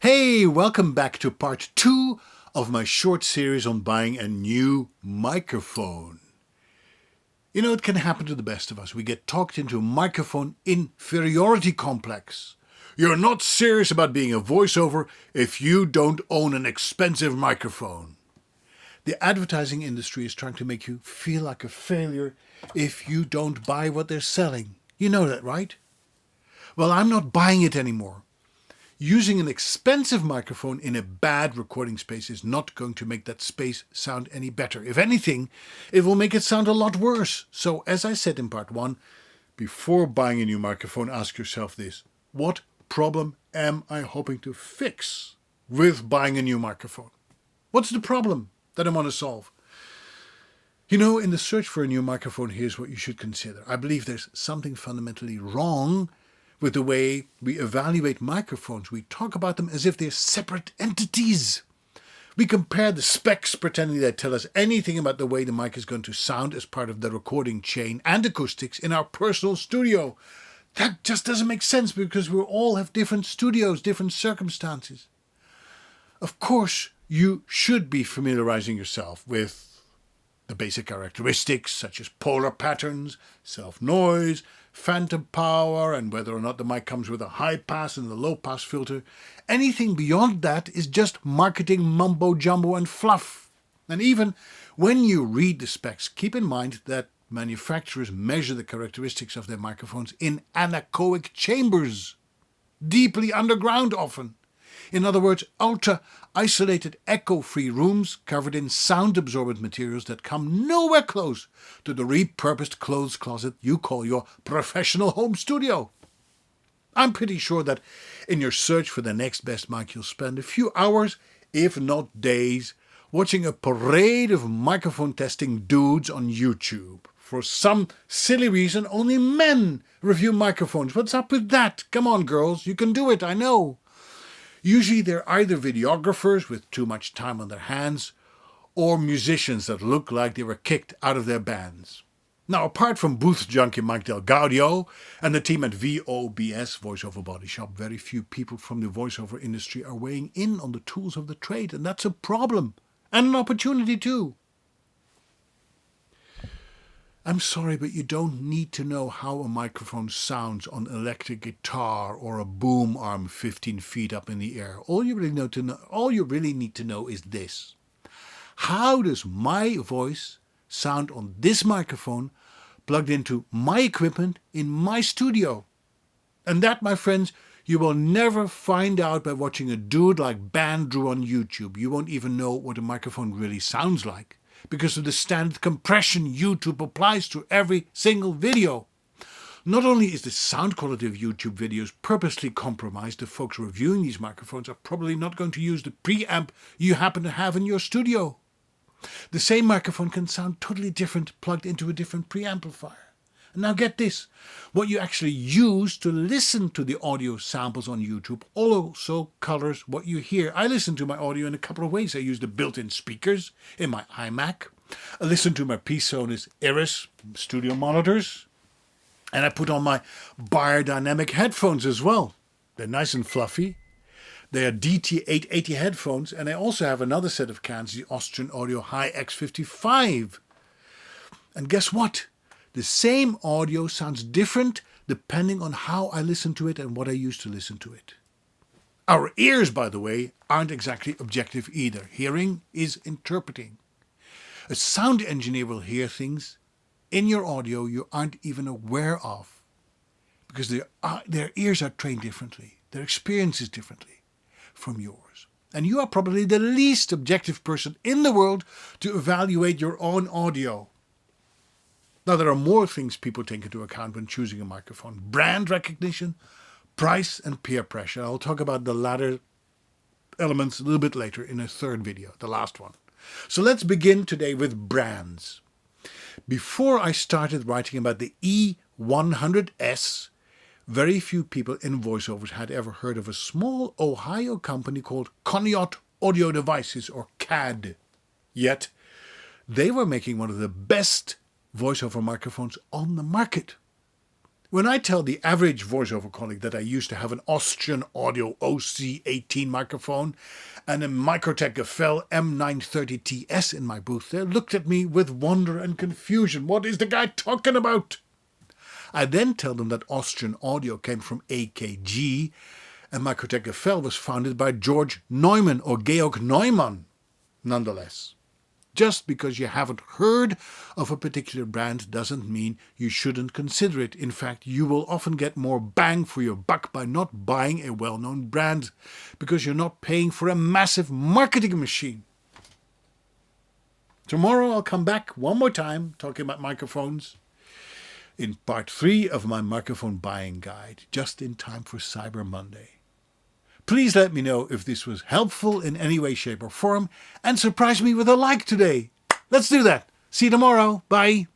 Hey, welcome back to part 2 of my short series on buying a new microphone. You know, it can happen to the best of us. We get talked into a microphone inferiority complex. You're not serious about being a voiceover if you don't own an expensive microphone. The advertising industry is trying to make you feel like a failure if you don't buy what they're selling. You know that, right? Well, I'm not buying it anymore. Using an expensive microphone in a bad recording space is not going to make that space sound any better. If anything, it will make it sound a lot worse. So, as I said in part 1, before buying a new microphone, ask yourself this: what problem am I hoping to fix with buying a new microphone? What's the problem that I want to solve? You know, in the search for a new microphone, here's what you should consider. I believe there's something fundamentally wrong with the way we evaluate microphones. We talk about them as if they're separate entities. We compare the specs pretending they tell us anything about the way the mic is going to sound as part of the recording chain and acoustics in our personal studio. That just doesn't make sense because we all have different studios, different circumstances. Of course, you should be familiarizing yourself with the basic characteristics such as polar patterns, self-noise, phantom power, and whether or not the mic comes with a high pass and a low pass filter. Anything beyond that is just marketing mumbo jumbo and fluff. And even when you read the specs, keep in mind that manufacturers measure the characteristics of their microphones in anechoic chambers, deeply underground often. In other words, ultra-isolated echo-free rooms covered in sound-absorbent materials that come nowhere close to the repurposed clothes closet you call your professional home studio. I'm pretty sure that in your search for the next best mic, you'll spend a few hours, if not days, watching a parade of microphone testing dudes on YouTube. For some silly reason, only men review microphones. What's up with that? Come on, girls, you can do it, I know. Usually they're either videographers with too much time on their hands or musicians that look like they were kicked out of their bands. Now, apart from booth junkie Mike Del Gaudio and the team at VOBS, Voice Over Body Shop, very few people from the voiceover industry are weighing in on the tools of the trade, and that's a problem and an opportunity too. I'm sorry, but you don't need to know how a microphone sounds on electric guitar or a boom arm 15 feet up in the air. All you really need to know is this: how does my voice sound on this microphone plugged into my equipment in my studio? And that, my friends, you will never find out by watching a dude like Bandrew on YouTube. You won't even know what a microphone really sounds like, because of the standard compression YouTube applies to every single video. Not only is the sound quality of YouTube videos purposely compromised, the folks reviewing these microphones are probably not going to use the preamp you happen to have in your studio. The same microphone can sound totally different plugged into a different preamplifier. And now get this: what you actually use to listen to the audio samples on YouTube also colors what you hear. I listen to my audio in a couple of ways. I use the built-in speakers in my iMac. I listen to my PSonus Iris studio monitors. And I put on my Beyerdynamic headphones as well. They're nice and fluffy. They are DT880 headphones. And I also have another set of cans, the Austrian Audio Hi X55. And guess what? The same audio sounds different depending on how I listen to it and what I use to listen to it. Our ears, by the way, aren't exactly objective either. Hearing is interpreting. A sound engineer will hear things in your audio you aren't even aware of, because their ears are trained differently, their experience is differently from yours. And you are probably the least objective person in the world to evaluate your own audio. Now, there are more things people take into account when choosing a microphone: brand recognition, price, and peer pressure. I'll talk about the latter elements a little bit later in a third video, the last one. So let's begin today with brands. Before I started writing about the E100S, very few people in voiceovers had ever heard of a small Ohio company called Conneaut Audio Devices, or CAD. Yet, they were making one of the best voiceover microphones on the market. When I tell the average voiceover colleague that I used to have an Austrian Audio OC18 microphone and a Microtech Gefell M930TS in my booth, they looked at me with wonder and confusion. What is the guy talking about? I then tell them that Austrian Audio came from AKG and Microtech Gefell was founded by George Neumann or Georg Neumann. Nonetheless, just because you haven't heard of a particular brand doesn't mean you shouldn't consider it. In fact, you will often get more bang for your buck by not buying a well-known brand because you're not paying for a massive marketing machine. Tomorrow I'll come back one more time talking about microphones in part 3 of my microphone buying guide, just in time for Cyber Monday. Please let me know if this was helpful in any way, shape or form, and surprise me with a like today. Let's do that. See you tomorrow. Bye.